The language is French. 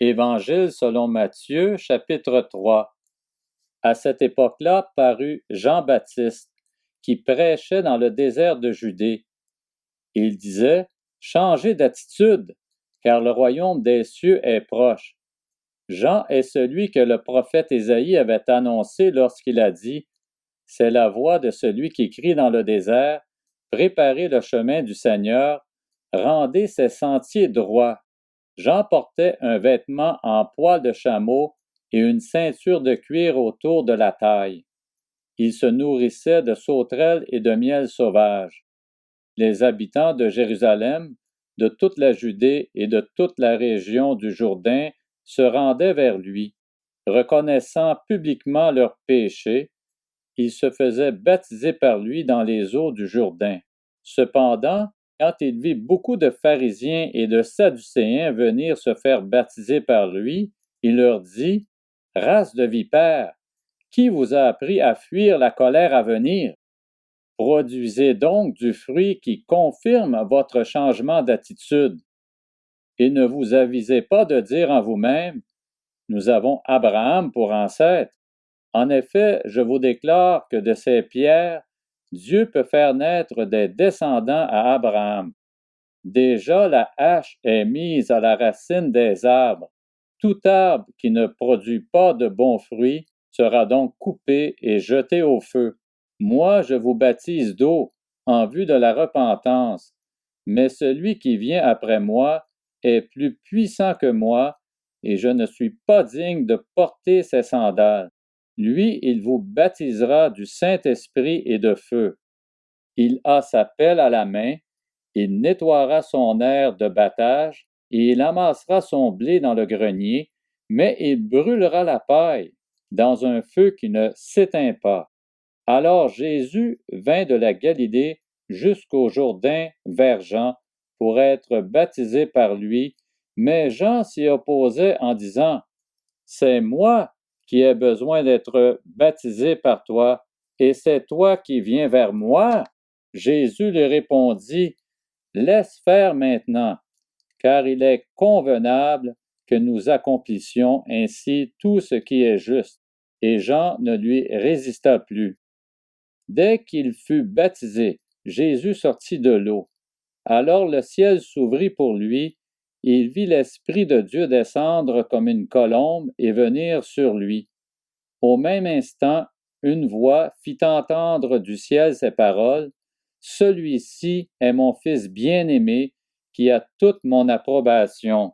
Évangile selon Matthieu, chapitre 3. À cette époque-là parut Jean-Baptiste, qui prêchait dans le désert de Judée. Il disait: Changez d'attitude, car le royaume des cieux est proche. Jean est celui que le prophète Ésaïe avait annoncé lorsqu'il a dit: C'est la voix de celui qui crie dans le désert: Préparez le chemin du Seigneur, rendez ses sentiers droits. Jean portait un vêtement en poil de chameau et une ceinture de cuir autour de la taille. Il se nourrissait de sauterelles et de miel sauvage. Les habitants de Jérusalem, de toute la Judée et de toute la région du Jourdain se rendaient vers lui. Reconnaissant publiquement leurs péchés, ils se faisaient baptiser par lui dans les eaux du Jourdain. Cependant, quand il vit beaucoup de pharisiens et de sadducéens venir se faire baptiser par lui, il leur dit: Race de vipères, qui vous a appris à fuir la colère à venir? Produisez donc du fruit qui confirme votre changement d'attitude. Et ne vous avisez pas de dire en vous-même: Nous avons Abraham pour ancêtre. En effet, je vous déclare que de ces pierres, Dieu peut faire naître des descendants à Abraham. Déjà la hache est mise à la racine des arbres. Tout arbre qui ne produit pas de bons fruits sera donc coupé et jeté au feu. Moi, je vous baptise d'eau en vue de la repentance, mais celui qui vient après moi est plus puissant que moi, et je ne suis pas digne de porter ses sandales. Lui, il vous baptisera du Saint-Esprit et de feu. Il a sa pelle à la main, il nettoiera son aire de battage, et il amassera son blé dans le grenier, mais il brûlera la paille dans un feu qui ne s'éteint pas. Alors Jésus vint de la Galilée jusqu'au Jourdain vers Jean pour être baptisé par lui, mais Jean s'y opposait en disant: C'est moi qui ai besoin d'être baptisé par toi, et c'est toi qui viens vers moi? Jésus lui répondit: Laisse faire maintenant, car il est convenable que nous accomplissions ainsi tout ce qui est juste. Et Jean ne lui résista plus. Dès qu'il fut baptisé, Jésus sortit de l'eau. Alors le ciel s'ouvrit pour lui, et il vit l'Esprit de Dieu descendre comme une colombe et venir sur lui. Au même instant, une voix fit entendre du ciel ces paroles: Celui-ci est mon Fils bien-aimé, qui a toute mon approbation.